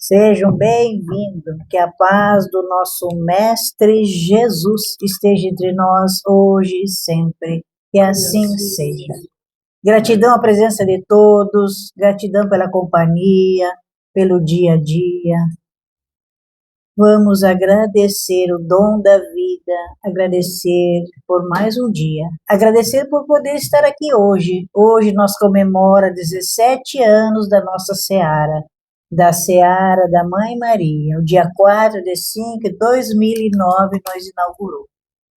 Sejam bem-vindos, que a paz do nosso Mestre Jesus esteja entre nós hoje e sempre, que assim seja. Gratidão à presença de todos, gratidão pela companhia, pelo dia a dia. Vamos agradecer o dom da vida, agradecer por mais um dia, agradecer por poder estar aqui hoje. Hoje nós comemoramos 17 anos da nossa Seara, da Seara da Mãe Maria. O dia 4/5/2009 nós inaugurou.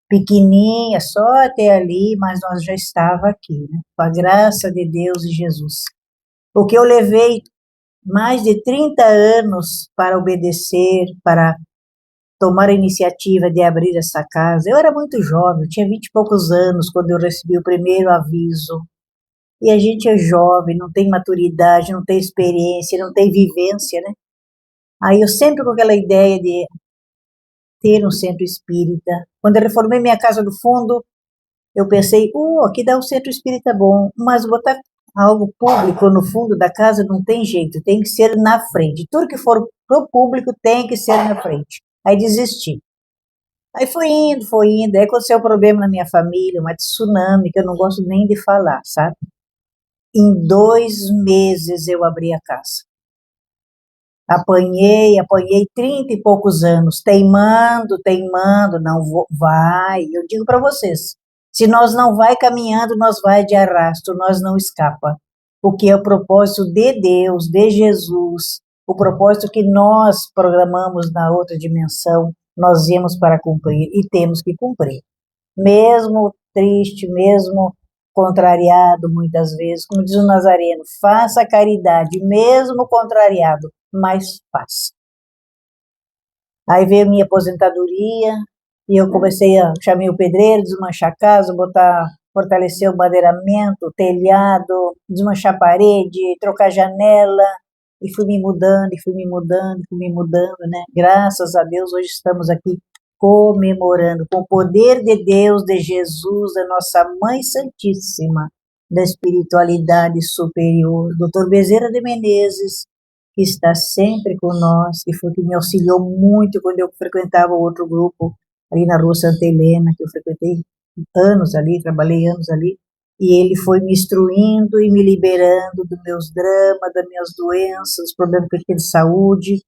Pequenininha, só até ali, mas nós já estava aqui, né? Com a graça de Deus e Jesus. O que eu levei mais de 30 anos para obedecer, para tomar a iniciativa de abrir essa casa. Eu era muito jovem, eu tinha 20 e poucos anos quando eu recebi o primeiro aviso. E a gente é jovem, não tem maturidade, não tem experiência, não tem vivência, né? Aí eu sempre com aquela ideia de ter um centro espírita. Quando eu reformei minha casa do fundo, eu pensei, aqui dá um centro espírita bom, mas botar algo público no fundo da casa não tem jeito, tem que ser na frente. Tudo que for pro público tem que ser na frente. Aí desisti. Aí foi indo. Aí aconteceu um problema na minha família, uma tsunami, que eu não gosto nem de falar, sabe? Em 2 meses eu abri a casa. Apanhei 30 e poucos anos, teimando, não vou, vai. Eu digo para vocês, se nós não vai caminhando, nós vai de arrasto, nós não escapa. O que é o propósito de Deus, de Jesus, o propósito que nós programamos na outra dimensão, nós viemos para cumprir e temos que cumprir. Mesmo triste, mesmo contrariado muitas vezes, como diz o Nazareno, faça caridade, mesmo contrariado, mas faça. Aí veio minha aposentadoria e eu chamei o pedreiro, desmanchar a casa, fortalecer o madeiramento, o telhado, desmanchar a parede, trocar janela, e fui me mudando, né? Graças a Deus, hoje estamos aqui comemorando com o poder de Deus, de Jesus, da nossa Mãe Santíssima, da espiritualidade superior, Dr. Bezerra de Menezes, que está sempre com nós, que foi que me auxiliou muito quando eu frequentava outro grupo ali na Rua Santa Helena, que eu frequentei anos ali, trabalhei anos ali, e ele foi me instruindo e me liberando dos meus dramas, das minhas doenças, dos problemas que eu tinha de saúde.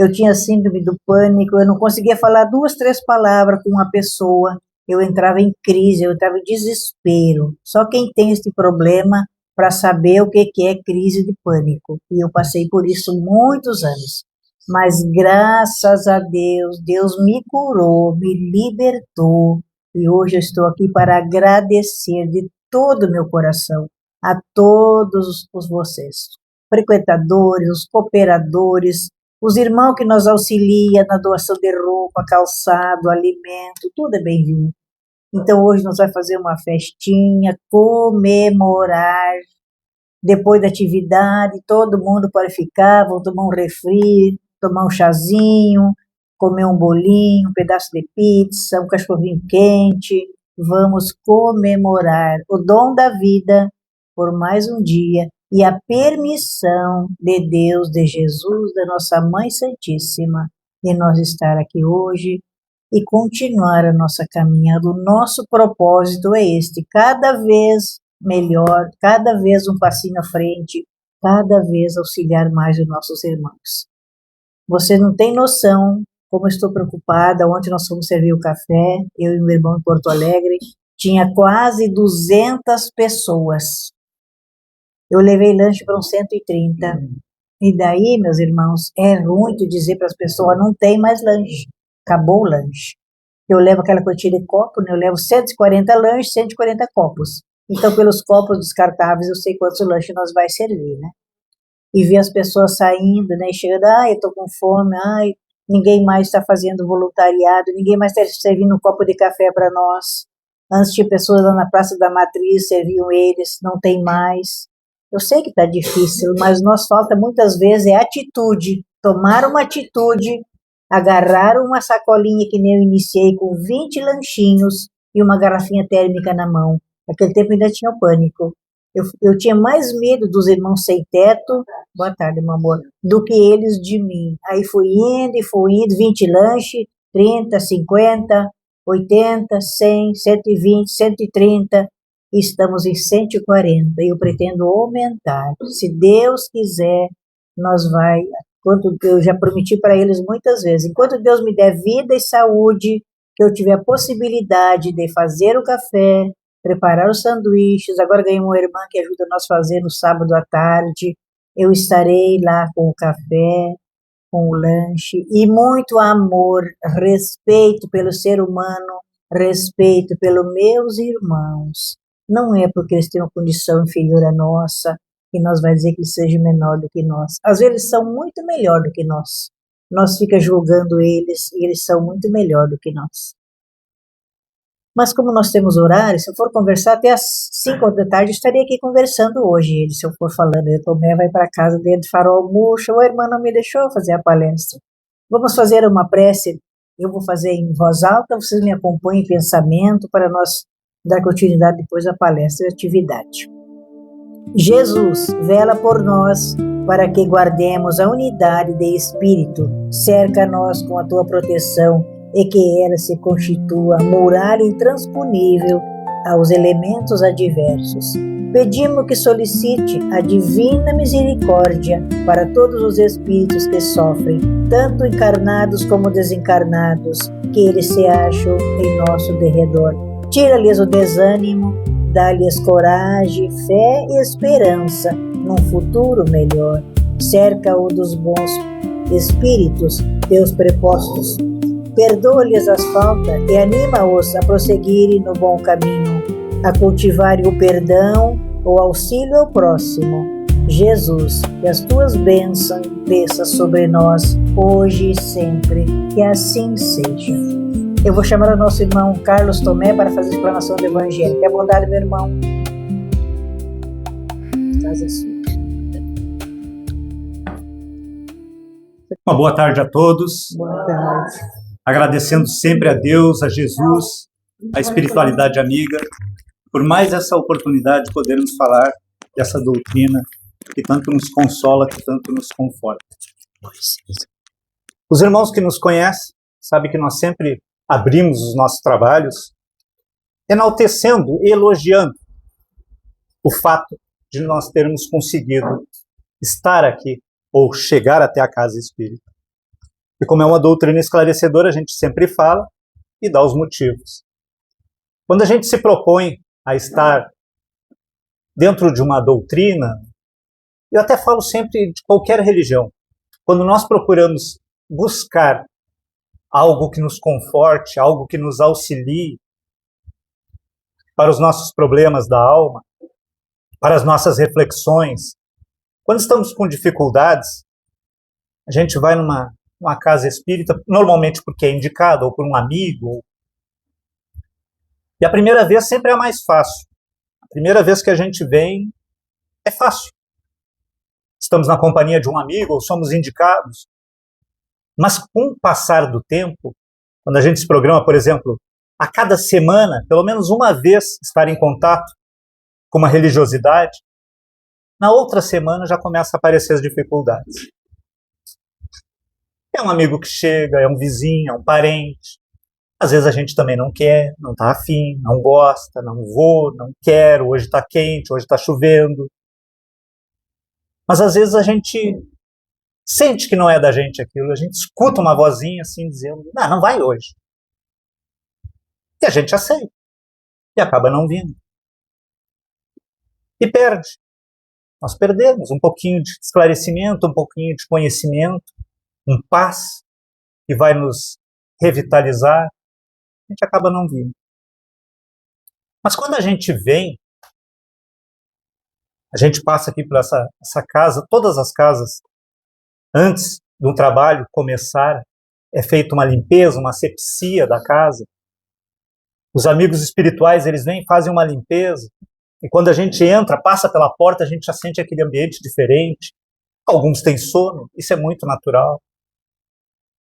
Eu tinha síndrome do pânico, eu não conseguia falar 2, 3 palavras com uma pessoa, eu entrava em crise, eu entrava em desespero. Só quem tem esse problema para saber o que é crise de pânico. E eu passei por isso muitos anos. Mas graças a Deus, Deus me curou, me libertou. E hoje eu estou aqui para agradecer de todo o meu coração a todos vocês, frequentadores, os cooperadores, os irmãos que nos auxiliam na doação de roupa, calçado, alimento, tudo é bem-vindo. Então hoje nós vamos fazer uma festinha, comemorar, depois da atividade, todo mundo pode ficar, vão tomar um refri, tomar um chazinho, comer um bolinho, um pedaço de pizza, um cachorrinho quente, vamos comemorar o dom da vida por mais um dia e a permissão de Deus, de Jesus, da nossa Mãe Santíssima, de nós estar aqui hoje e continuar a nossa caminhada. O nosso propósito é este, cada vez melhor, cada vez um passinho à frente, cada vez auxiliar mais os nossos irmãos. Você não tem noção como eu estou preocupada. Ontem nós fomos servir o café, eu e meu irmão em Porto Alegre, tinha quase 200 pessoas. Eu levei lanche para uns 130. E daí, meus irmãos, é ruim de dizer para as pessoas, não tem mais lanche, acabou o lanche. Eu levo aquela quantia de copo, né? Eu levo 140 lanches, 140 copos. Então, pelos copos descartáveis, eu sei quantos lanches nós vai servir, né? E ver as pessoas saindo, né? Chegando, eu tô com fome, ninguém mais está fazendo voluntariado, ninguém mais está servindo um copo de café para nós. Antes tinha pessoas lá na Praça da Matriz, serviam eles, não tem mais. Eu sei que está difícil, mas nós falta muitas vezes é atitude, tomar uma atitude, agarrar uma sacolinha que nem eu iniciei com 20 lanchinhos e uma garrafinha térmica na mão. Naquele tempo ainda tinha o pânico. Eu tinha mais medo dos irmãos sem teto, boa tarde, meu amor, do que eles de mim. Aí fui indo, 20 lanches, 30, 50, 80, 100, 120, 130, e estamos em 140, e eu pretendo aumentar. Se Deus quiser, nós vai, enquanto eu já prometi para eles muitas vezes, enquanto Deus me der vida e saúde, que eu tiver a possibilidade de fazer o café, preparar os sanduíches. Agora ganhei uma irmã que ajuda nós a fazer no sábado à tarde. Eu estarei lá com o café, com o lanche, e muito amor, respeito pelo ser humano, respeito pelos meus irmãos. Não é porque eles têm uma condição inferior à nossa que nós vai dizer que eles sejam menor do que nós. Às vezes eles são muito melhor do que nós. Nós fica julgando eles e eles são muito melhor do que nós. Mas como nós temos horário, se eu for conversar até às 5 da tarde, eu estaria aqui conversando hoje. Se eu for falando, eu Tomé vai para casa dele de farol murcho, a irmã não me deixou fazer a palestra. Vamos fazer uma prece, eu vou fazer em voz alta, vocês me acompanhem em pensamento para nós dar continuidade depois à palestra e atividade. Jesus, vela por nós para que guardemos a unidade de espírito, cerca-nos com a tua proteção e que ela se constitua muralha intransponível aos elementos adversos. Pedimos que solicite a divina misericórdia para todos os espíritos que sofrem, tanto encarnados como desencarnados, que eles se acham em nosso derredor. Tira-lhes o desânimo, dá-lhes coragem, fé e esperança num futuro melhor. Cerca-o dos bons espíritos, teus prepostos. Perdoa-lhes as faltas e anima-os a prosseguirem no bom caminho, a cultivarem o perdão, o auxílio ao próximo. Jesus, que as tuas bênçãos desçam sobre nós, hoje e sempre, que assim seja. Eu vou chamar o nosso irmão Carlos Tomé para fazer a explanação do Evangelho. Que bondade, meu irmão. Uma boa tarde a todos. Boa tarde. Agradecendo sempre a Deus, a Jesus, a espiritualidade amiga, por mais essa oportunidade de podermos falar dessa doutrina que tanto nos consola, que tanto nos conforta. Os irmãos que nos conhecem sabem que nós sempre abrimos os nossos trabalhos enaltecendo e elogiando o fato de nós termos conseguido estar aqui ou chegar até a casa espírita. E como é uma doutrina esclarecedora, a gente sempre fala e dá os motivos. Quando a gente se propõe a estar dentro de uma doutrina, eu até falo sempre de qualquer religião, quando nós procuramos buscar algo que nos conforte, algo que nos auxilie para os nossos problemas da alma, para as nossas reflexões, quando estamos com dificuldades, a gente vai numa casa espírita, normalmente porque é indicado, ou por um amigo. E a primeira vez sempre é a mais fácil. A primeira vez que a gente vem é fácil. Estamos na companhia de um amigo, ou somos indicados. Mas com o passar do tempo, quando a gente se programa, por exemplo, a cada semana, pelo menos uma vez, estar em contato com uma religiosidade, na outra semana já começa a aparecer as dificuldades. É um amigo que chega, é um vizinho, é um parente. Às vezes a gente também não quer, não está afim, não gosta, não vou, não quero, hoje está quente, hoje está chovendo. Mas às vezes a gente sente que não é da gente aquilo, a gente escuta uma vozinha assim dizendo, não vai hoje. E a gente aceita. E acaba não vindo. E perde. Nós perdemos um pouquinho de esclarecimento, um pouquinho de conhecimento, um paz que vai nos revitalizar, a gente acaba não vindo. Mas quando a gente vem, a gente passa aqui por essa casa, todas as casas, antes do trabalho começar, é feita uma limpeza, uma asepsia da casa. Os amigos espirituais, eles vêm e fazem uma limpeza, e quando a gente entra, passa pela porta, a gente já sente aquele ambiente diferente. Alguns têm sono, isso é muito natural.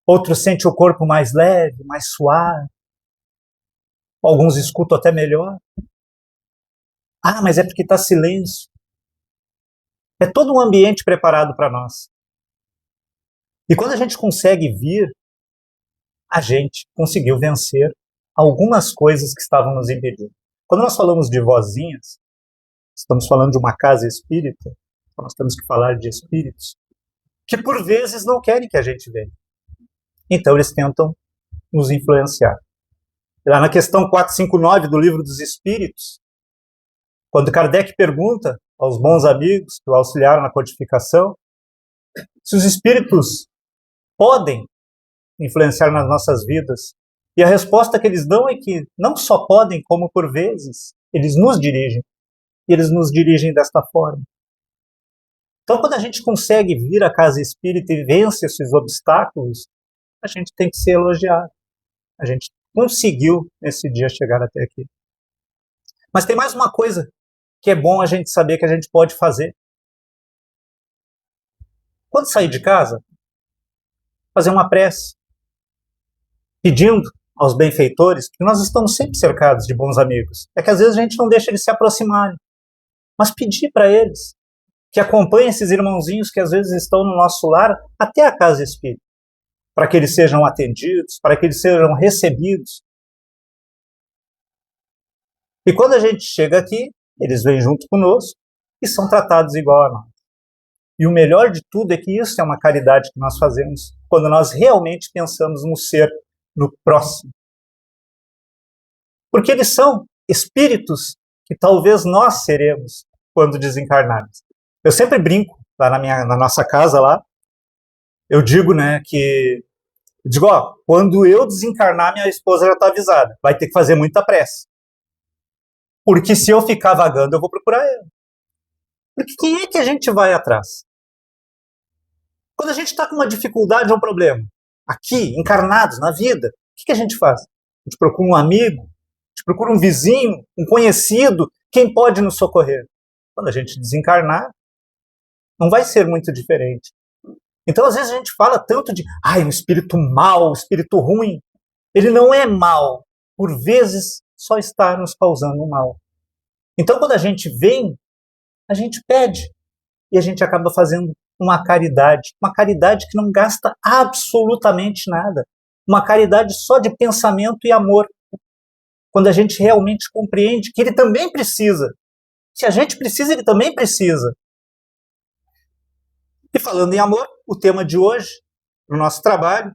Outros sentem o corpo mais leve, mais suave. Alguns escutam até melhor. Ah, mas é porque está silêncio. É todo um ambiente preparado para nós. E quando a gente consegue vir, a gente conseguiu vencer algumas coisas que estavam nos impedindo. Quando nós falamos de vozinhas, estamos falando de uma casa espírita, então nós temos que falar de espíritos, que por vezes não querem que a gente venha. Então eles tentam nos influenciar. Lá na questão 459 do Livro dos Espíritos, quando Kardec pergunta aos bons amigos que o auxiliaram na codificação se os espíritos podem influenciar nas nossas vidas, e a resposta que eles dão é que não só podem, como por vezes eles nos dirigem, e eles nos dirigem desta forma. Então, quando a gente consegue vir à casa espírita e vence esses obstáculos, a gente tem que ser elogiado. A gente conseguiu, nesse dia, chegar até aqui. Mas tem mais uma coisa que é bom a gente saber que a gente pode fazer. Quando sair de casa, fazer uma prece, pedindo aos benfeitores, porque nós estamos sempre cercados de bons amigos. É que às vezes a gente não deixa eles se aproximarem, mas pedir para eles que acompanhem esses irmãozinhos que às vezes estão no nosso lar até a casa espírita, para que eles sejam atendidos, para que eles sejam recebidos. E quando a gente chega aqui, eles vêm junto conosco e são tratados igual a nós. E o melhor de tudo é que isso é uma caridade que nós fazemos quando nós realmente pensamos no ser, no próximo. Porque eles são espíritos que talvez nós seremos quando desencarnarmos. Eu sempre brinco lá na nossa casa lá, eu digo, quando eu desencarnar, minha esposa já está avisada, vai ter que fazer muita prece. Porque se eu ficar vagando, eu vou procurar ela. Porque quem é que a gente vai atrás? Quando a gente está com uma dificuldade ou um problema, aqui, encarnados, na vida, o que a gente faz? A gente procura um amigo, a gente procura um vizinho, um conhecido, quem pode nos socorrer. Quando a gente desencarnar, não vai ser muito diferente. Então, às vezes, a gente fala tanto de um espírito mau, um espírito ruim. Ele não é mau. Por vezes, só está nos causando um mal. Então, quando a gente vem, a gente pede. E a gente acaba fazendo uma caridade que não gasta absolutamente nada. Uma caridade só de pensamento e amor. Quando a gente realmente compreende que ele também precisa. Se a gente precisa, ele também precisa. E falando em amor, o tema de hoje, no nosso trabalho,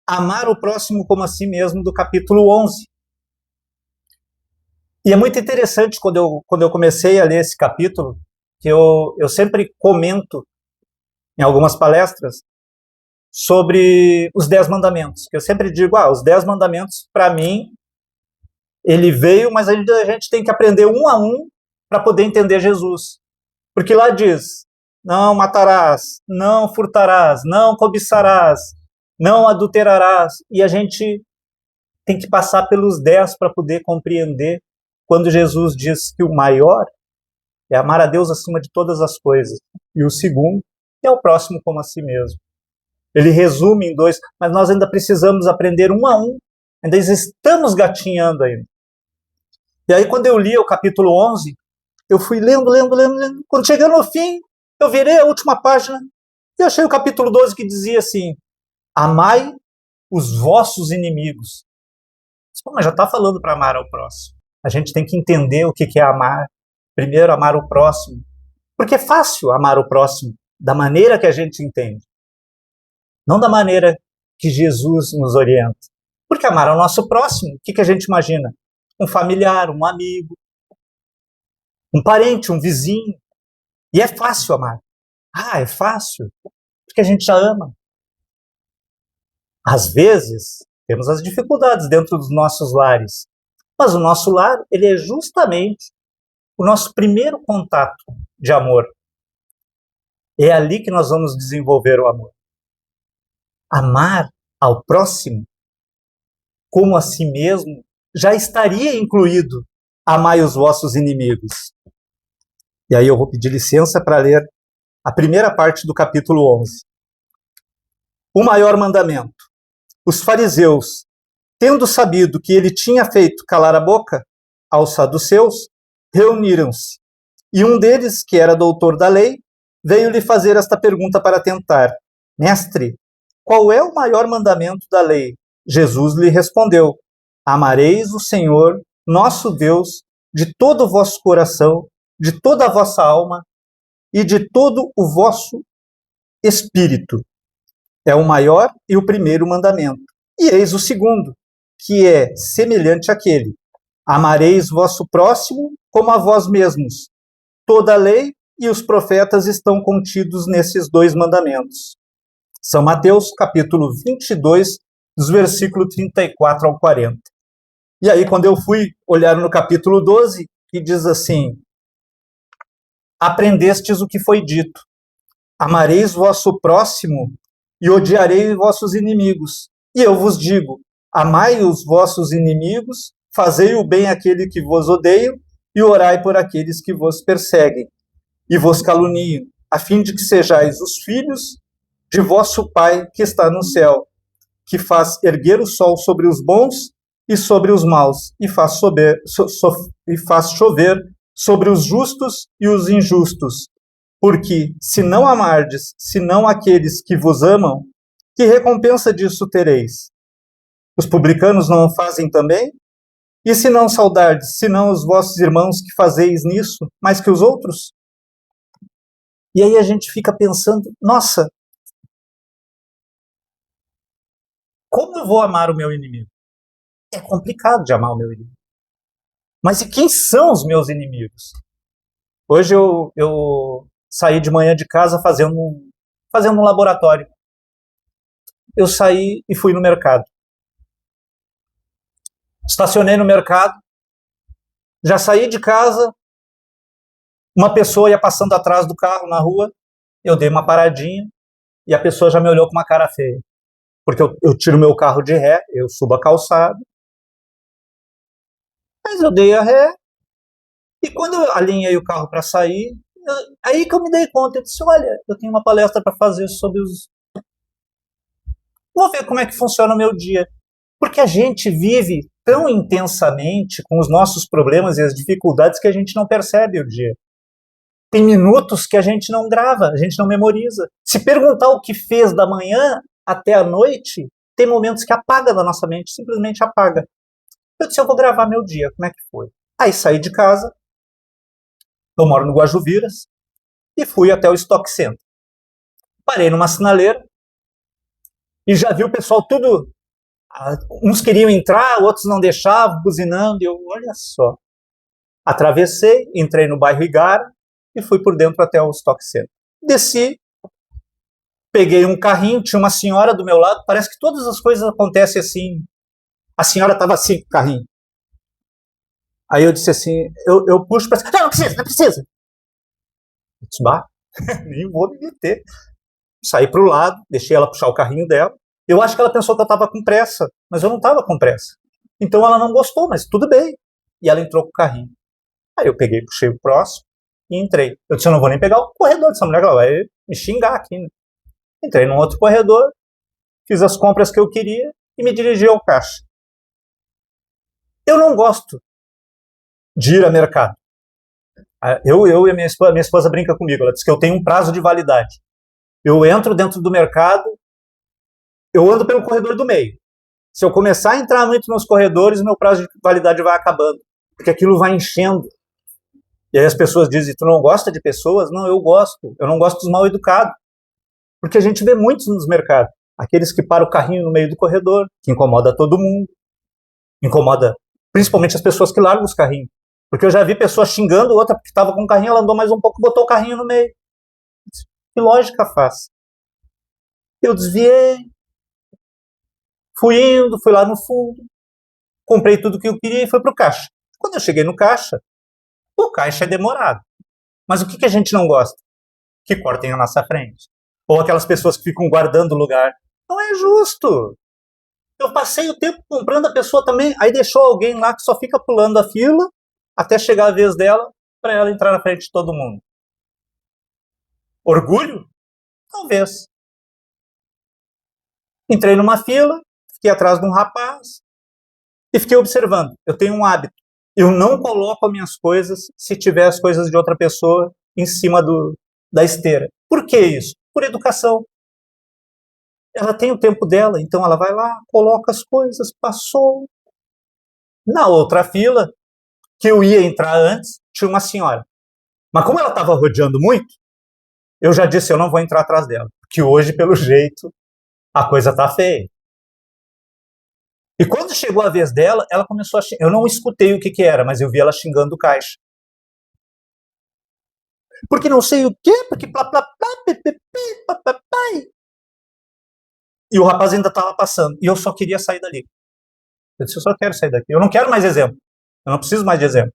amar o próximo como a si mesmo, do capítulo 11. E é muito interessante quando eu comecei a ler esse capítulo, que eu sempre comento em algumas palestras sobre os 10 mandamentos. Que eu sempre digo, os 10 mandamentos, para mim, ele veio, mas a gente tem que aprender um a um para poder entender Jesus. Porque lá diz, não matarás, não furtarás, não cobiçarás, não adulterarás. E a gente tem que passar pelos 10 para poder compreender quando Jesus diz que o maior é amar a Deus acima de todas as coisas. E o segundo é o próximo como a si mesmo. Ele resume em 2, mas nós ainda precisamos aprender um a um. Ainda estamos gatinhando ainda. E aí, quando eu li o capítulo 11, eu fui lendo. Quando chegou no fim, eu virei a última página e achei o capítulo 12 que dizia assim, amai os vossos inimigos. Mas já está falando para amar ao próximo. A gente tem que entender o que é amar. Primeiro, amar o próximo. Porque é fácil amar o próximo da maneira que a gente entende. Não da maneira que Jesus nos orienta. Porque amar ao nosso próximo, o que a gente imagina? Um familiar, um amigo, um parente, um vizinho. E é fácil amar. É fácil, porque a gente já ama. Às vezes, temos as dificuldades dentro dos nossos lares. Mas o nosso lar, ele é justamente o nosso primeiro contato de amor. É ali que nós vamos desenvolver o amor. Amar ao próximo como a si mesmo já estaria incluído amai os vossos inimigos. E aí eu vou pedir licença para ler a primeira parte do capítulo 11. O maior mandamento. Os fariseus, tendo sabido que ele tinha feito calar a boca aos saduceus, reuniram-se. E um deles, que era doutor da lei, veio lhe fazer esta pergunta para tentar: Mestre, qual é o maior mandamento da lei? Jesus lhe respondeu: Amareis o Senhor, nosso Deus, de todo o vosso coração, de toda a vossa alma e de todo o vosso espírito. É o maior e o primeiro mandamento. E eis o segundo, que é semelhante àquele: Amareis vosso próximo como a vós mesmos. Toda a lei e os profetas estão contidos nesses dois mandamentos. São Mateus, capítulo 22, dos versículos 34 ao 40. E aí, quando eu fui olhar no capítulo 12, que diz assim: Aprendestes o que foi dito: Amareis vosso próximo e odiareis vossos inimigos. E eu vos digo: amai os vossos inimigos, fazei o bem àquele que vos odeiam, e orai por aqueles que vos perseguem e vos caluniam, a fim de que sejais os filhos de vosso Pai que está no céu, que faz erguer o sol sobre os bons e sobre os maus, e faz chover sobre os justos e os injustos. Porque, se não amardes, senão aqueles que vos amam, que recompensa disso tereis? Os publicanos não o fazem também? E se não saudardes, senão os vossos irmãos que fazeis nisso, mais que os outros? E aí a gente fica pensando, nossa, como eu vou amar o meu inimigo? É complicado de amar o meu inimigo. Mas e quem são os meus inimigos? Hoje eu saí de manhã de casa fazendo um laboratório. Eu saí e fui no mercado. Estacionei no mercado, já saí de casa, uma pessoa ia passando atrás do carro na rua, eu dei uma paradinha e a pessoa já me olhou com uma cara feia. Porque eu tiro meu carro de ré, eu subo a calçada, mas eu dei a ré, e quando eu alinhei o carro para sair, aí que eu me dei conta, eu disse, olha, eu tenho uma palestra para fazer sobre os... Vou ver como é que funciona o meu dia. Porque a gente vive tão intensamente com os nossos problemas e as dificuldades que a gente não percebe o dia. Tem minutos que a gente não grava, a gente não memoriza. Se perguntar o que fez da manhã até a noite, tem momentos que apaga da nossa mente, simplesmente apaga. Eu disse, eu vou gravar meu dia, como é que foi? Aí saí de casa, eu moro no Guajuviras, e fui até o Stock Center. Parei numa sinaleira, e já vi o pessoal tudo... Uns queriam entrar, outros não deixavam, buzinando, e eu, olha só. Atravessei, entrei no bairro Igara, e fui por dentro até o Stock Center. Desci, peguei um carrinho, tinha uma senhora do meu lado, parece que todas as coisas acontecem assim. A senhora estava assim com o carrinho. Aí eu disse assim, eu puxo para... Não precisa, não precisa. Eu disse, bah, nem vou me meter. Saí para o lado, deixei ela puxar o carrinho dela. Eu acho que ela pensou que eu estava com pressa, mas eu não estava com pressa. Então ela não gostou, mas tudo bem. E ela entrou com o carrinho. Aí eu peguei, puxei o próximo e entrei. Eu disse, eu não vou nem pegar o corredor dessa mulher, ela vai me xingar aqui, né? Entrei num outro corredor, fiz as compras que eu queria e me dirigi ao caixa. Eu não gosto de ir a mercado. Eu e a minha esposa brinca comigo, ela diz que eu tenho um prazo de validade. Eu entro dentro do mercado, eu ando pelo corredor do meio. Se eu começar a entrar muito nos corredores, meu prazo de validade vai acabando, porque aquilo vai enchendo. E aí as pessoas dizem, tu não gosta de pessoas? Não, eu gosto. Eu não gosto dos mal educados. Porque a gente vê muitos nos mercados. Aqueles que param o carrinho no meio do corredor, que incomoda todo mundo. Incomoda principalmente as pessoas que largam os carrinhos. Porque eu já vi pessoas xingando outra porque estava com o carrinho, ela andou mais um pouco e botou o carrinho no meio. Que lógica faz? Eu desviei, fui indo, fui lá no fundo, comprei tudo que eu queria e fui pro caixa. Quando eu cheguei no caixa, o caixa é demorado. Mas o que a gente não gosta? Que cortem a nossa frente. Ou aquelas pessoas que ficam guardando o lugar. Não é justo. Eu passei o tempo comprando, a pessoa também, aí deixou alguém lá que só fica pulando a fila até chegar a vez dela para ela entrar na frente de todo mundo. Orgulho? Talvez. Entrei numa fila, fiquei atrás de um rapaz e fiquei observando. Eu tenho um hábito. Eu não coloco as minhas coisas se tiver as coisas de outra pessoa em cima da esteira. Por que isso? Por educação. Ela tem o tempo dela, então ela vai lá, coloca as coisas, passou. Na outra fila, que eu ia entrar antes, tinha uma senhora. Mas como ela estava rodeando muito, eu já disse, eu não vou entrar atrás dela. Porque hoje, pelo jeito, a coisa tá feia. E quando chegou a vez dela, ela começou a xingar. Eu não escutei o que era, mas eu vi ela xingando o caixa. Porque não sei o quê, porque plá, plá, plá, pi, pi, pi, pá, pá, pá. E o rapaz ainda estava passando. E eu só queria sair dali. Eu disse, eu só quero sair daqui. Eu não quero mais exemplo. Eu não preciso mais de exemplo.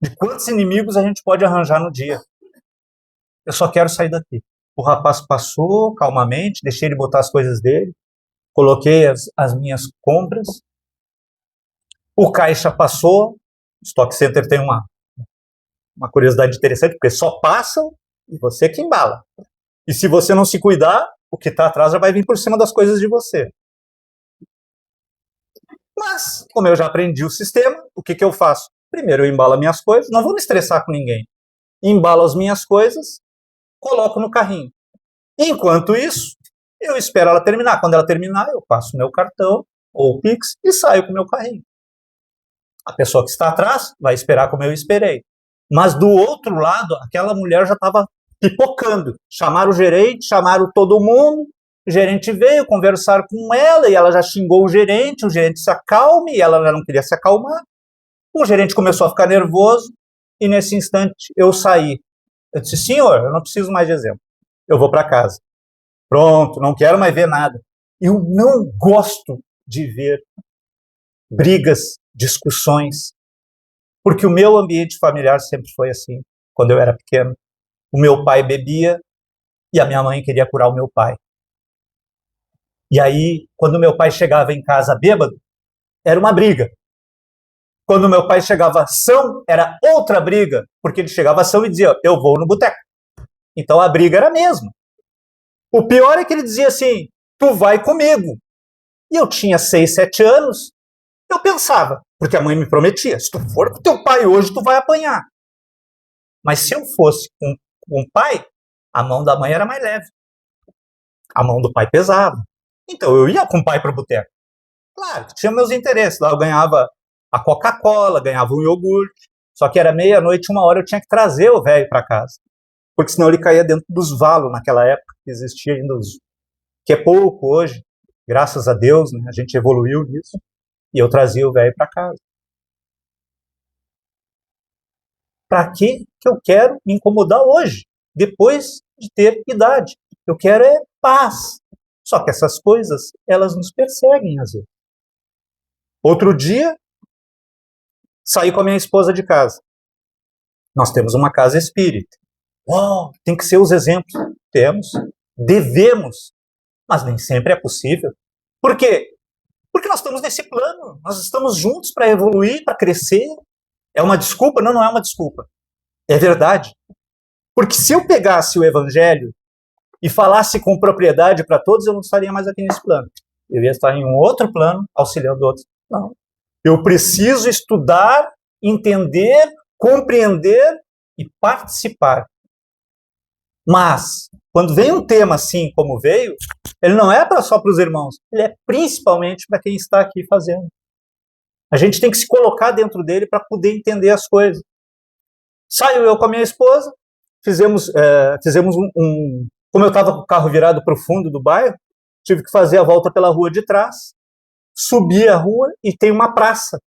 De quantos inimigos a gente pode arranjar no dia? Eu só quero sair daqui. O rapaz passou calmamente, deixei ele botar as coisas dele, coloquei as minhas compras. O caixa passou. O Stock Center tem uma curiosidade interessante, porque só passam e você que embala. E se você não se cuidar, o que está atrás já vai vir por cima das coisas de você. Mas, como eu já aprendi o sistema, o que eu faço? Primeiro eu embalo as minhas coisas, não vou me estressar com ninguém. Embalo as minhas coisas, coloco no carrinho. Enquanto isso, eu espero ela terminar. Quando ela terminar, eu passo o meu cartão ou o Pix e saio com o meu carrinho. A pessoa que está atrás vai esperar como eu esperei. Mas do outro lado, aquela mulher já estava pipocando. Chamaram o gerente, chamaram todo mundo. O gerente veio conversar com ela e ela já xingou o gerente se acalme e ela já não queria se acalmar. O gerente começou a ficar nervoso e nesse instante eu saí. Eu disse, senhor, eu não preciso mais de exemplo. Eu vou para casa. Pronto, não quero mais ver nada. Eu não gosto de ver brigas, discussões, porque o meu ambiente familiar sempre foi assim. Quando eu era pequeno, o meu pai bebia e a minha mãe queria curar o meu pai. E aí, quando meu pai chegava em casa bêbado, era uma briga. Quando meu pai chegava são, era outra briga, porque ele chegava são e dizia, eu vou no boteco. Então a briga era a mesma. O pior é que ele dizia assim, tu vai comigo. E eu tinha 6, 7 anos, eu pensava, porque a mãe me prometia, se tu for com teu pai hoje, tu vai apanhar. Mas se eu fosse com o pai, a mão da mãe era mais leve. A mão do pai pesava. Então eu ia com o pai para o boteco. Claro, tinha meus interesses. Lá eu ganhava a Coca-Cola, ganhava um iogurte. Só que era meia-noite, 1h, eu tinha que trazer o velho para casa. Porque senão ele caía dentro dos valos naquela época, que existia ainda que é pouco hoje. Graças a Deus, né, a gente evoluiu nisso. E eu trazia o velho para casa. Para que eu quero me incomodar hoje, depois de ter idade? Eu quero é paz. Só que essas coisas, elas nos perseguem às vezes. Outro dia, saí com a minha esposa de casa. Nós temos uma casa espírita. Oh, tem que ser os exemplos. Temos, devemos, mas nem sempre é possível. Por quê? Porque nós estamos nesse plano, nós estamos juntos para evoluir, para crescer. É uma desculpa? Não, não é uma desculpa. É verdade. Porque se eu pegasse o evangelho e falasse com propriedade para todos, eu não estaria mais aqui nesse plano. Eu ia estar em um outro plano, auxiliando outros. Não. Eu preciso estudar, entender, compreender e participar. Mas, quando vem um tema assim como veio, ele não é só para os irmãos, ele é principalmente para quem está aqui fazendo. A gente tem que se colocar dentro dele para poder entender as coisas. Saio eu com a minha esposa, fizemos como eu estava com o carro virado para o fundo do bairro, tive que fazer a volta pela rua de trás, subi a rua e tem uma praça.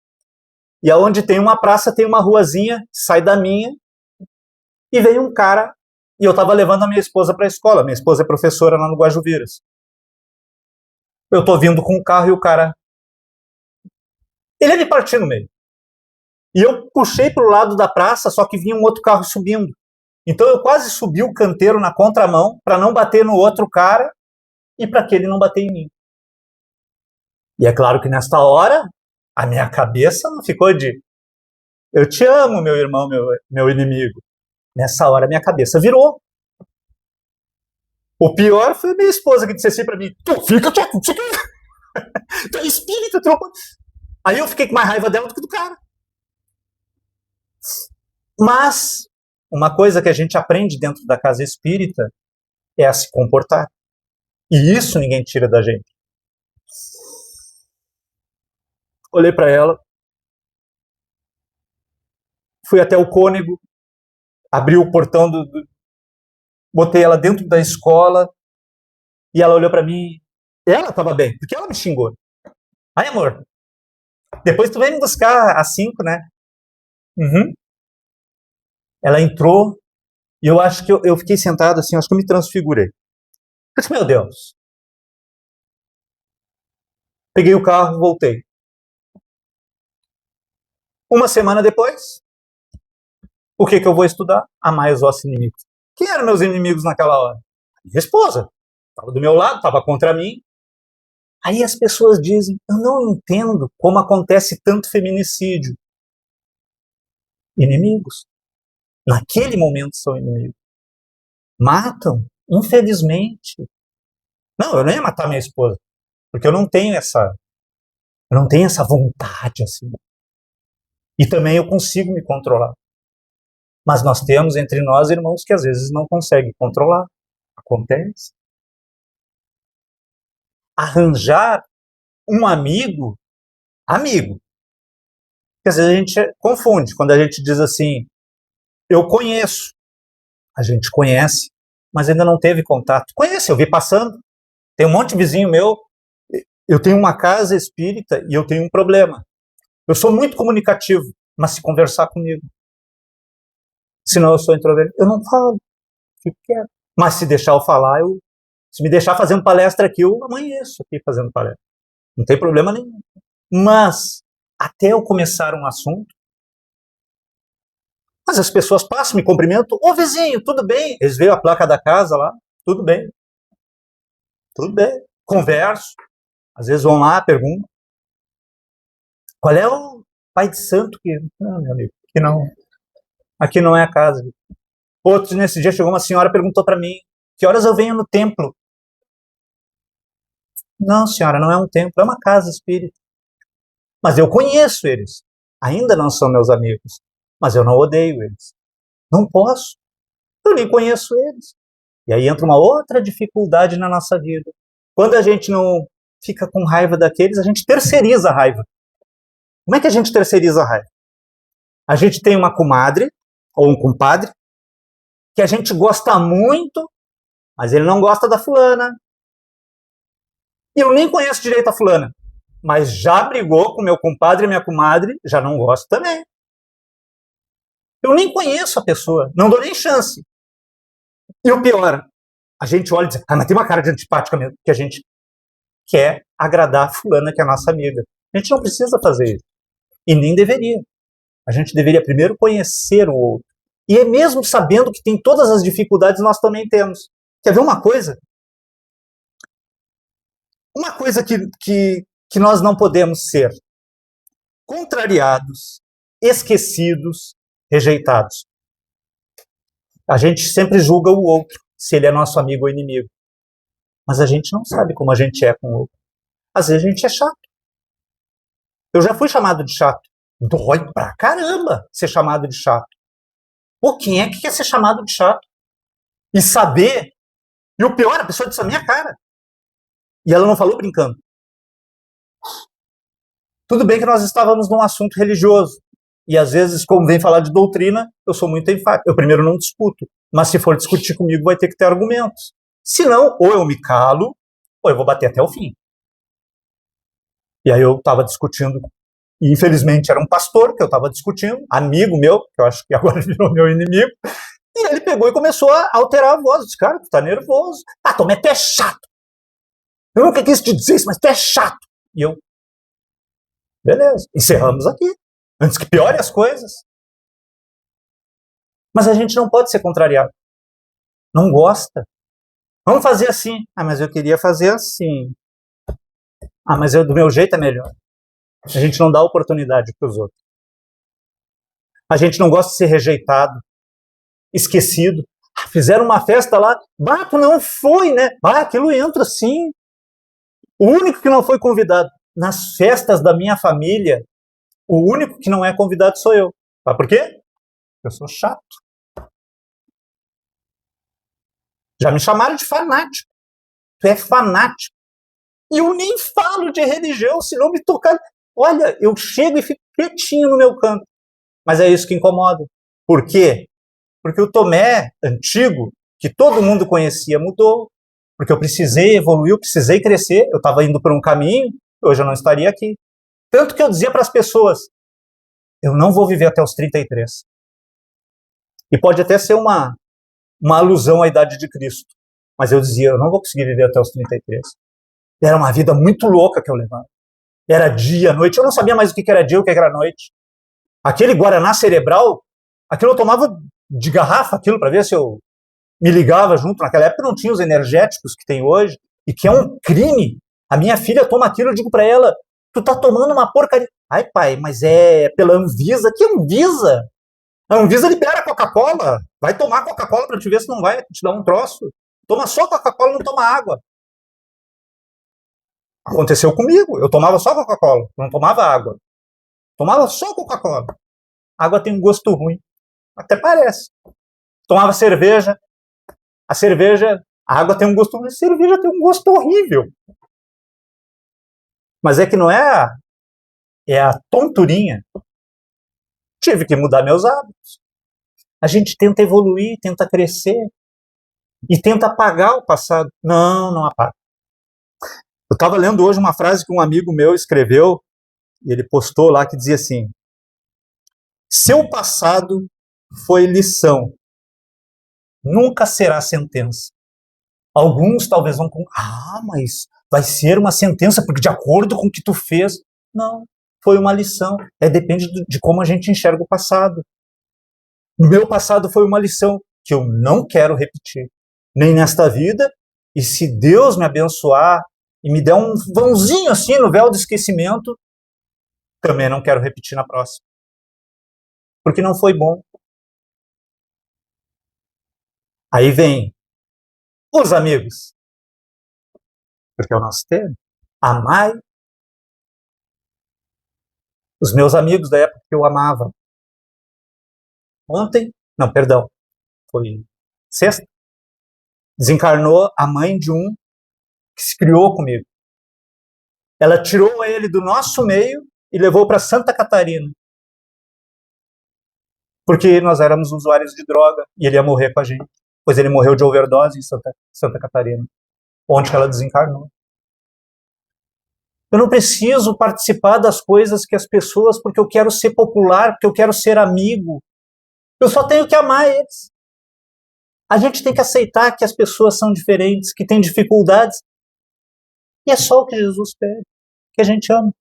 E aonde tem uma praça tem uma ruazinha, sai da minha, e veio um cara, e eu estava levando a minha esposa para a escola. Minha esposa é professora lá no Guajuviras. Eu estou vindo com o carro e o cara... Ele ia me partir no meio. E eu puxei para o lado da praça, só que vinha um outro carro subindo. Então eu quase subi o canteiro na contramão para não bater no outro cara e para que ele não bater em mim. E é claro que nesta hora, a minha cabeça não ficou de eu te amo, meu irmão, meu inimigo. Nessa hora, a minha cabeça virou. O pior foi a minha esposa que disse assim para mim, tu fica quieto, tu é espírita, tu... Aí eu fiquei com mais raiva dela do que do cara. Mas uma coisa que a gente aprende dentro da casa espírita é a se comportar. E isso ninguém tira da gente. Olhei para ela, fui até o cônego, abri o portão, botei ela dentro da escola, e ela olhou para mim. Ela estava bem, porque ela me xingou. Ai, amor, depois tu vem me buscar às 5, né? Uhum. Ela entrou, e eu acho que eu fiquei sentado assim, acho que eu me transfigurei. Eu disse, meu Deus. Peguei o carro, voltei. Uma semana depois, o que eu vou estudar? Amar os vossos inimigos. Quem eram meus inimigos naquela hora? Minha esposa. Estava do meu lado, estava contra mim. Aí as pessoas dizem, eu não entendo como acontece tanto feminicídio. Inimigos. Naquele momento são inimigos. Matam, infelizmente. Não, eu não ia matar minha esposa, porque eu não tenho essa vontade assim. E também eu consigo me controlar. Mas nós temos entre nós irmãos que às vezes não conseguem controlar. Acontece. Arranjar um amigo, que às vezes a gente confunde. Quando a gente diz assim, eu conheço, a gente conhece, mas ainda não teve contato. Conhece, eu vi passando. Tem um monte de vizinho meu, eu tenho uma casa espírita e eu tenho um problema. Eu sou muito comunicativo, mas se conversar comigo, senão eu sou introvertido, eu não falo, fico quieto. Mas se deixar eu falar, se me deixar fazendo palestra aqui, eu amanheço aqui fazendo palestra. Não tem problema nenhum. Mas, até eu começar um assunto, mas as pessoas passam, me cumprimentam, ô vizinho, tudo bem? Eles veem a placa da casa lá, tudo bem. Tudo bem. Converso, às vezes vão lá, perguntam. Qual é o pai de santo que... Não, meu amigo, aqui não é a casa. Outro, nesse dia, chegou uma senhora e perguntou para mim, que horas eu venho no templo? Não, senhora, não é um templo, é uma casa espírita. Mas eu conheço eles. Ainda não são meus amigos. Mas eu não odeio eles. Não posso. Eu nem conheço eles. E aí entra uma outra dificuldade na nossa vida. Quando a gente não fica com raiva daqueles, a gente terceiriza a raiva. Como é que a gente terceiriza a raiva? A gente tem uma comadre, ou um compadre, que a gente gosta muito, mas ele não gosta da fulana. E eu nem conheço direito a fulana, mas já brigou com meu compadre e minha comadre, já não gosto também. Eu nem conheço a pessoa, não dou nem chance. E o pior, a gente olha e diz, mas tem uma cara de antipática mesmo, que a gente quer agradar a fulana que é a nossa amiga. A gente não precisa fazer isso. E nem deveria. A gente deveria primeiro conhecer o outro. E é mesmo sabendo que tem todas as dificuldades, nós também temos. Quer ver uma coisa? Uma coisa que nós não podemos ser: contrariados, esquecidos, rejeitados. A gente sempre julga o outro, se ele é nosso amigo ou inimigo. Mas a gente não sabe como a gente é com o outro. Às vezes a gente é chato. Eu já fui chamado de chato. Dói pra caramba ser chamado de chato. Pô, quem é que quer ser chamado de chato? E saber... E o pior, a pessoa disse a minha cara. E ela não falou brincando. Tudo bem que nós estávamos num assunto religioso. E às vezes, como vem falar de doutrina, eu sou muito enfático. Eu primeiro não discuto. Mas se for discutir comigo, vai ter que ter argumentos. Senão, ou eu me calo, ou eu vou bater até o fim. E aí eu estava discutindo, e infelizmente era um pastor que eu estava discutindo, amigo meu, que eu acho que agora virou meu inimigo, e ele pegou e começou a alterar a voz. Eu disse, cara, tu tá nervoso. Ah, Tomé, tu é chato. Eu nunca quis te dizer isso, mas tu é chato. E eu, beleza, encerramos aqui, antes que piore as coisas. Mas a gente não pode ser contrariado. Não gosta. Vamos fazer assim. Ah, mas eu queria fazer assim. Ah, mas do meu jeito é melhor. A gente não dá oportunidade para os outros. A gente não gosta de ser rejeitado, esquecido. Ah, fizeram uma festa lá. Bah, tu não foi, né? Ah, aquilo entra sim. O único que não foi convidado. Nas festas da minha família, o único que não é convidado sou eu. Sabe por quê? Eu sou chato. Já me chamaram de fanático. Tu é fanático. E eu nem falo de religião, se não me tocar. Olha, eu chego e fico quietinho no meu canto. Mas é isso que incomoda. Por quê? Porque o Tomé antigo, que todo mundo conhecia, mudou. Porque eu precisei evoluir, eu precisei crescer. Eu estava indo por um caminho, hoje eu não estaria aqui. Tanto que eu dizia para as pessoas, eu não vou viver até os 33. E pode até ser uma alusão à idade de Cristo. Mas eu dizia, eu não vou conseguir viver até os 33. Era uma vida muito louca que eu levava. Era dia, noite. Eu não sabia mais o que era dia e o que era noite. Aquele Guaraná cerebral, aquilo eu tomava de garrafa, aquilo para ver se eu me ligava junto. Naquela época não tinha os energéticos que tem hoje, e que é um crime. A minha filha toma aquilo, eu digo para ela, tu tá tomando uma porcaria. Ai, pai, mas é pela Anvisa. Que Anvisa? A Anvisa libera Coca-Cola. Vai tomar Coca-Cola para te ver se não vai te dar um troço. Toma só Coca-Cola, não toma água. Aconteceu comigo. Eu tomava só Coca-Cola, não tomava água. Tomava só Coca-Cola. Água tem um gosto ruim. Até parece. Tomava cerveja. A água tem um gosto ruim. A cerveja tem um gosto horrível. Mas é que não é a tonturinha. Tive que mudar meus hábitos. A gente tenta evoluir, tenta crescer e tenta apagar o passado. Não apaga. Eu estava lendo hoje uma frase que um amigo meu escreveu e ele postou lá que dizia assim: seu passado foi lição, nunca será sentença. Alguns talvez vão com, mas vai ser uma sentença porque de acordo com o que tu fez. Não, foi uma lição. Depende de como a gente enxerga o passado. O meu passado foi uma lição que eu não quero repetir, nem nesta vida, e se Deus me abençoar e me der um vãozinho assim no véu do esquecimento, também não quero repetir na próxima. Porque não foi bom. Aí vem os amigos. Porque é o nosso tema. Amai. Os meus amigos da época que eu amava. Foi sexta. Desencarnou a mãe de um que se criou comigo. Ela tirou ele do nosso meio e levou para Santa Catarina. Porque nós éramos usuários de droga e ele ia morrer com a gente. Pois ele morreu de overdose em Santa Catarina, onde ela desencarnou. Eu não preciso participar das coisas que as pessoas, porque eu quero ser popular, porque eu quero ser amigo. Eu só tenho que amar eles. A gente tem que aceitar que as pessoas são diferentes, que têm dificuldades. E é só o que Jesus pede, que a gente ama.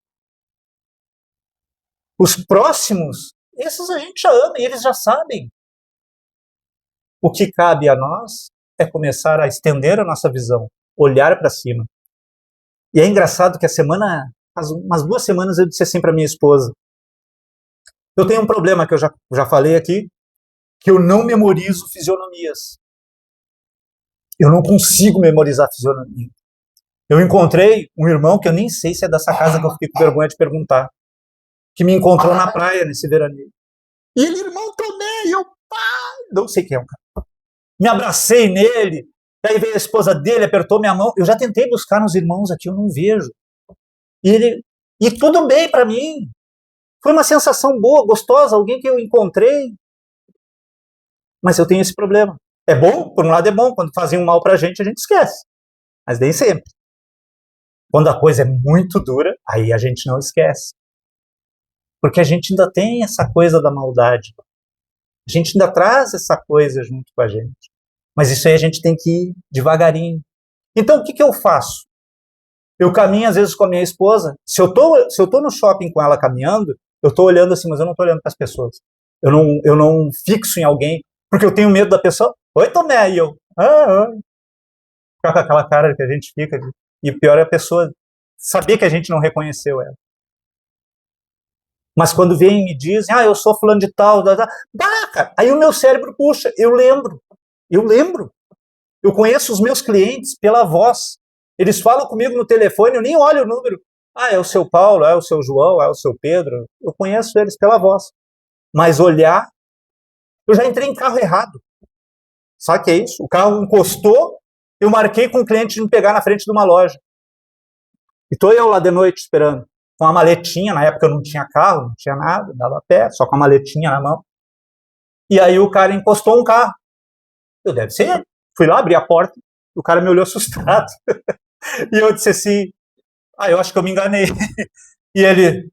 Os próximos, esses a gente já ama e eles já sabem. O que cabe a nós é começar a estender a nossa visão, olhar para cima. E é engraçado que faz umas 2 semanas eu disse assim para minha esposa, eu tenho um problema que eu já falei aqui, que eu não memorizo fisionomias. Eu não consigo memorizar fisionomia. Eu encontrei um irmão que eu nem sei se é dessa casa, que eu fiquei com vergonha de perguntar, que me encontrou na praia nesse veraneio. E ele, irmão, também, eu, não sei quem é o cara. Me abracei nele, daí veio a esposa dele, apertou minha mão. Eu já tentei buscar nos irmãos aqui, eu não vejo. E tudo bem para mim. Foi uma sensação boa, gostosa, alguém que eu encontrei. Mas eu tenho esse problema. É bom, por um lado é bom, quando fazem um mal pra gente esquece. Mas nem sempre. Quando a coisa é muito dura, aí a gente não esquece. Porque a gente ainda tem essa coisa da maldade. A gente ainda traz essa coisa junto com a gente. Mas isso aí a gente tem que ir devagarinho. Então, o que eu faço? Eu caminho, às vezes, com a minha esposa. Se eu tô no shopping com ela caminhando, eu tô olhando assim, mas eu não tô olhando para as pessoas. Eu não fixo em alguém, porque eu tenho medo da pessoa. Oi, Tomé, e eu. Oi. Ficar com aquela cara que a gente fica. E o pior é a pessoa saber que a gente não reconheceu ela. Mas quando vem e me dizem, eu sou fulano de tal, cara, aí o meu cérebro puxa, eu lembro. Eu conheço os meus clientes pela voz. Eles falam comigo no telefone, eu nem olho o número. É o seu Paulo, é o seu João, é o seu Pedro. Eu conheço eles pela voz. Mas olhar, Eu já entrei em carro errado. Sabe o que é isso? O carro encostou, eu marquei com o cliente de me pegar na frente de uma loja. E tô eu lá de noite esperando, com a maletinha, na época eu não tinha carro, não tinha nada, dava a pé, só com a maletinha na mão. E aí o cara encostou um carro. Eu, deve ser ele. Fui lá, abri a porta, o cara me olhou assustado. E eu disse assim, eu acho que eu me enganei. E ele,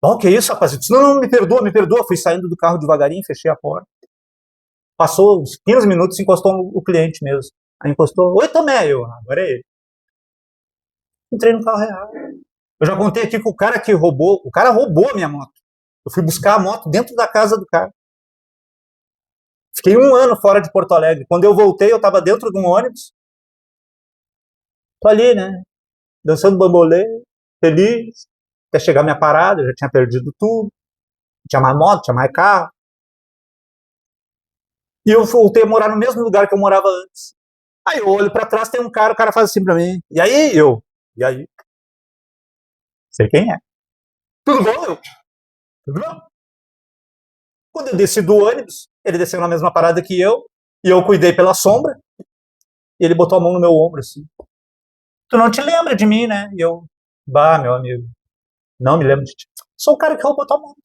o que é isso, rapaz? Eu disse, não, me perdoa. Fui saindo do carro devagarinho, fechei a porta. Passou uns 15 minutos, encostou o cliente mesmo. Aí encostou, oi, Tomé, agora é ele. Entrei no carro errado. Eu já contei aqui que o cara roubou a minha moto. Eu fui buscar a moto dentro da casa do cara. Fiquei 1 ano fora de Porto Alegre. Quando eu voltei, eu estava dentro de um ônibus. Tô ali, né? Dançando bambolê, feliz. Até chegar a minha parada, eu já tinha perdido tudo. Não tinha mais moto, não tinha mais carro. E eu voltei a morar no mesmo lugar que eu morava antes. Aí eu olho pra trás, tem um cara, o cara faz assim pra mim. E aí? E aí? Sei quem é. Tudo bom? Tudo bom? Quando eu desci do ônibus, ele desceu na mesma parada que eu, e eu cuidei pela sombra, e ele botou a mão no meu ombro, assim. Tu não te lembra de mim, né? E eu, meu amigo, não me lembro de ti. Sou o cara que roubou tua moto.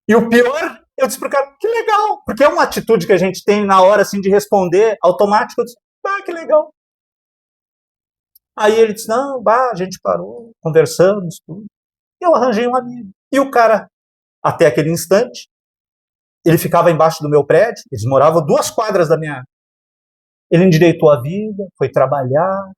E o pior, eu disse pro cara, que legal, porque é uma atitude que a gente tem na hora, assim, de responder automático. Eu disse, que legal. Aí ele disse, não, a gente parou, conversamos, tudo. Eu arranjei um amigo. E o cara, até aquele instante, ele ficava embaixo do meu prédio, eles moravam 2 quadras da minha. Ele endireitou a vida, foi trabalhar.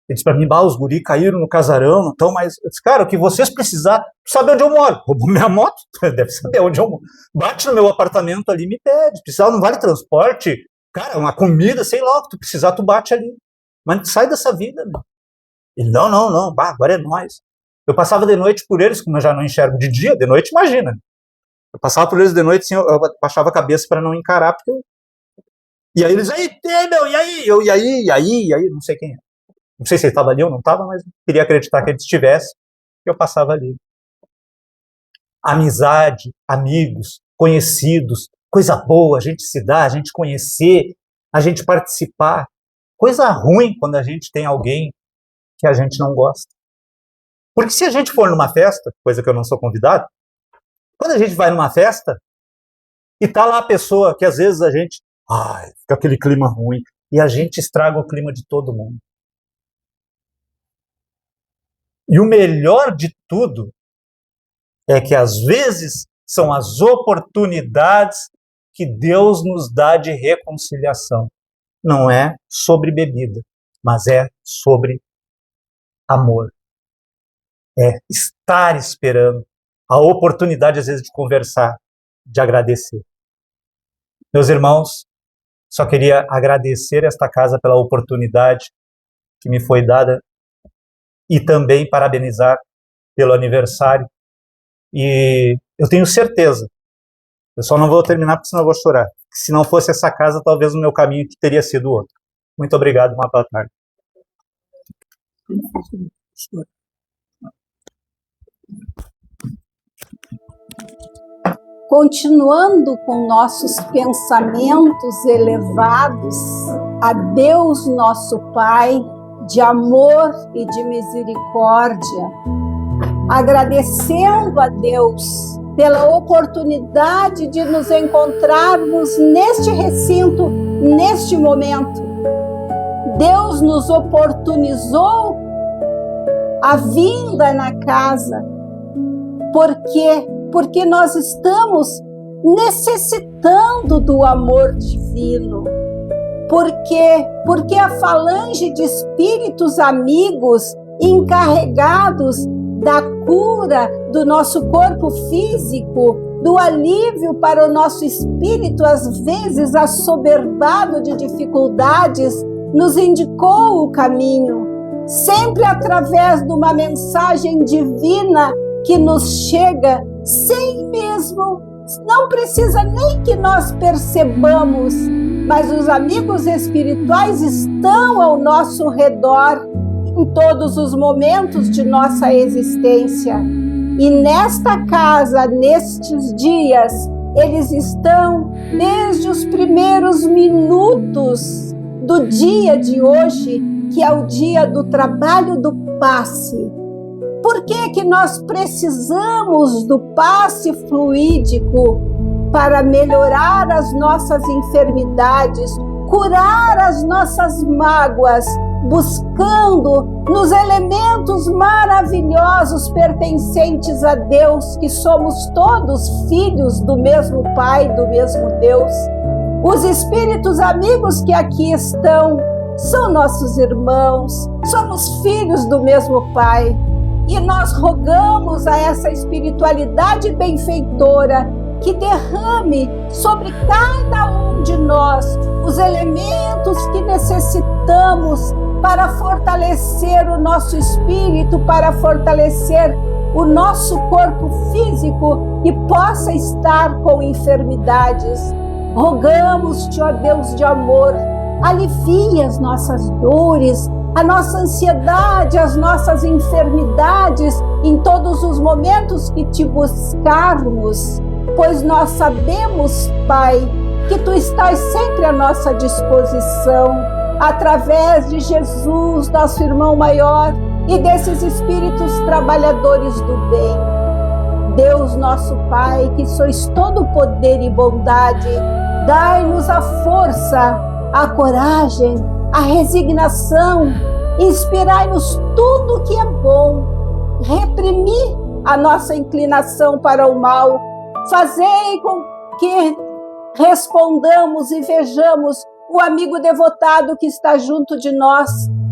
Ele disse pra mim, os guri caíram no casarão, não estão mais. Eu disse, cara, o que vocês precisar, sabe onde eu moro. Roubou minha moto, deve saber onde eu moro. Bate no meu apartamento ali e me pede. Precisar, não vale transporte, cara, uma comida, sei lá, o que tu precisar, tu bate ali. Mas sai dessa vida, né? Ele, não, agora é nós. Eu passava de noite por eles, como eu já não enxergo de dia, de noite, imagina. Eu passava por eles de noite, assim, eu baixava a cabeça para não encarar, porque E aí eles, meu, e aí, não sei quem é. Não sei se ele estava ali ou não estava, mas queria acreditar que ele estivesse, que eu passava ali. Amizade, amigos, conhecidos, coisa boa, a gente se dá, a gente conhecer, a gente participar. Coisa ruim quando a gente tem alguém que a gente não gosta. Porque se a gente for numa festa, coisa que eu não sou convidado, quando a gente vai numa festa e tá lá a pessoa que às vezes a gente, fica aquele clima ruim, e a gente estraga o clima de todo mundo. E o melhor de tudo é que às vezes são as oportunidades que Deus nos dá de reconciliação. Não é sobre bebida, mas é sobre amor. É estar esperando a oportunidade, às vezes, de conversar, de agradecer. Meus irmãos, só queria agradecer esta casa pela oportunidade que me foi dada e também parabenizar pelo aniversário. E eu tenho certeza, eu só não vou terminar porque senão eu vou chorar. Se não fosse essa casa, talvez o meu caminho teria sido outro. Muito obrigado, uma boa tarde. Continuando com nossos pensamentos elevados a Deus nosso Pai, de amor e de misericórdia, agradecendo a Deus pela oportunidade de nos encontrarmos neste recinto, neste momento. Deus nos oportunizou a vinda na casa. Por quê? Porque nós estamos necessitando do amor divino. Por quê? Porque a falange de espíritos amigos encarregados da cura do nosso corpo físico, do alívio para o nosso espírito, às vezes assoberbado de dificuldades, nos indicou o caminho, sempre através de uma mensagem divina que nos chega sem mesmo, não precisa nem que nós percebamos, mas os amigos espirituais estão ao nosso redor em todos os momentos de nossa existência. E nesta casa, nestes dias, eles estão desde os primeiros minutos do dia de hoje, que é o dia do trabalho do passe. Por que nós precisamos do passe fluídico? Para melhorar as nossas enfermidades, curar as nossas mágoas, buscando nos elementos maravilhosos pertencentes a Deus, que somos todos filhos do mesmo Pai, do mesmo Deus. Os espíritos amigos que aqui estão são nossos irmãos, somos filhos do mesmo Pai. E nós rogamos a essa espiritualidade benfeitora que derrame sobre cada um de nós os elementos que necessitamos para fortalecer o nosso espírito, para fortalecer o nosso corpo físico que possa estar com enfermidades. Rogamos-te, ó Deus de amor, alivia as nossas dores, a nossa ansiedade, as nossas enfermidades em todos os momentos que te buscarmos, pois nós sabemos, Pai, que Tu estás sempre à nossa disposição, através de Jesus, nosso irmão maior, e desses espíritos trabalhadores do bem. Deus nosso Pai, que sois todo poder e bondade, dai-nos a força, a coragem, a resignação, inspirai-nos tudo que é bom, reprimir a nossa inclinação para o mal, fazei com que respondamos e vejamos o amigo devotado que está junto de nós,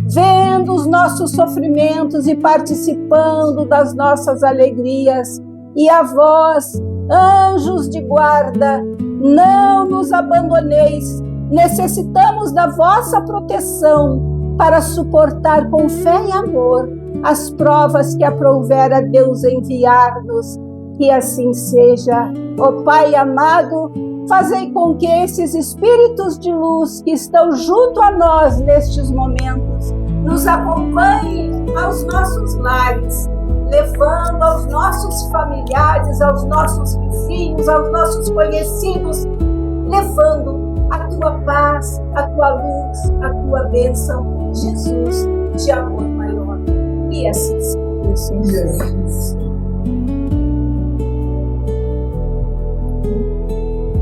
vendo os nossos sofrimentos e participando das nossas alegrias. E a vós, anjos de guarda, não nos abandoneis, necessitamos da vossa proteção para suportar com fé e amor as provas que aprouver a Deus enviar-nos. Que assim seja. Ó Pai amado, fazei com que esses espíritos de luz que estão junto a nós nestes momentos nos acompanhem aos nossos lares, levando aos nossos familiares, aos nossos vizinhos, aos nossos conhecidos, levando a Tua paz, a Tua luz, a Tua bênção, Jesus, de amor maior. E assim seja.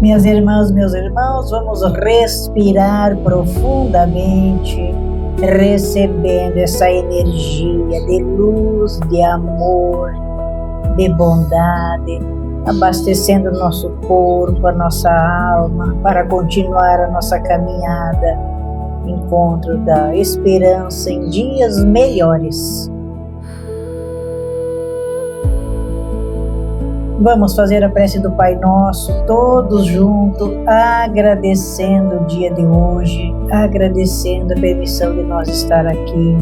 Minhas irmãs, meus irmãos, vamos respirar profundamente, recebendo essa energia de luz, de amor, de bondade, abastecendo o nosso corpo, a nossa alma, para continuar a nossa caminhada, encontro da esperança em dias melhores. Vamos fazer a prece do Pai Nosso, todos juntos, agradecendo o dia de hoje, agradecendo a permissão de nós estar aqui,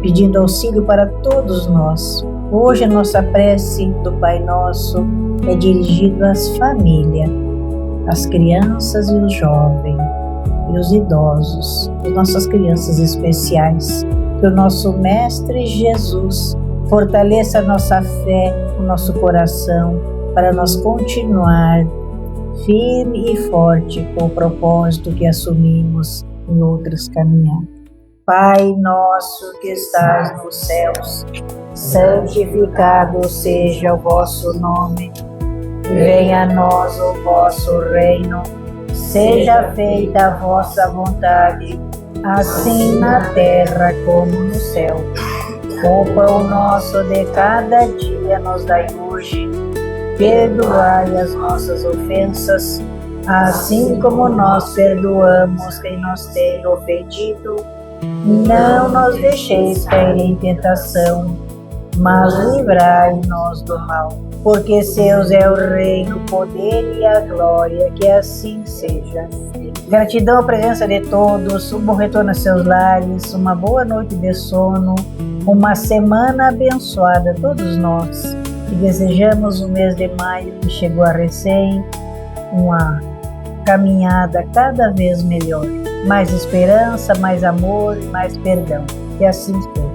pedindo auxílio para todos nós. Hoje a nossa prece do Pai Nosso é dirigida às famílias, às crianças e os jovens, e os idosos, as nossas crianças especiais. Que o nosso Mestre Jesus fortaleça a nossa fé, o nosso coração, para nós continuar firme e forte com o propósito que assumimos em outras caminhadas. Pai nosso que estás nos céus, santificado seja o vosso nome. Venha a nós o vosso reino. Seja feita a vossa vontade, assim na terra como no céu. O pão nosso de cada dia nos dai hoje. Perdoai as nossas ofensas, assim como nós perdoamos quem nos tem ofendido. Não nos deixeis cair em tentação, mas livrai-nos do mal. Porque seus é o reino, o poder e a glória, que assim seja. Gratidão à presença de todos, um bom retorno a seus lares, uma boa noite de sono, uma semana abençoada a todos nós. E desejamos o mês de maio que chegou a recém, uma caminhada cada vez melhor. Mais esperança, mais amor e mais perdão. Que assim seja.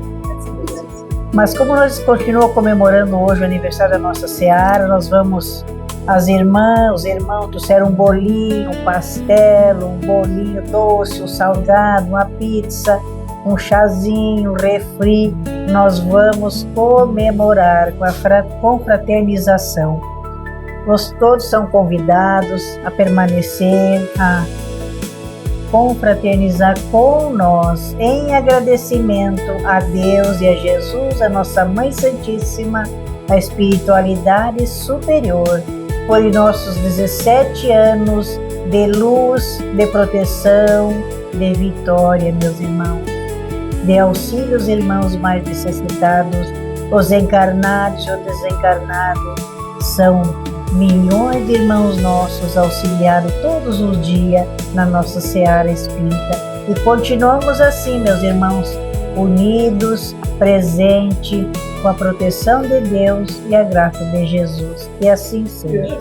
Mas como nós continuamos comemorando hoje o aniversário da nossa Seara, nós vamos As irmãs, os irmãos trouxeram um bolinho, um pastel, um bolinho doce, um salgado, uma pizza, um chazinho, um refri. Nós vamos comemorar com a confraternização. Todos são convidados a permanecer, a confraternizar com nós em agradecimento a Deus e a Jesus, a nossa Mãe Santíssima, a espiritualidade superior, por nossos 17 anos de luz, de proteção, de vitória, meus irmãos. De auxílio aos irmãos mais necessitados, os encarnados e os desencarnados. São milhões de irmãos nossos auxiliados todos os dias na nossa seara espírita. E continuamos assim, meus irmãos, unidos, presentes, com a proteção de Deus e a graça de Jesus. E assim seja.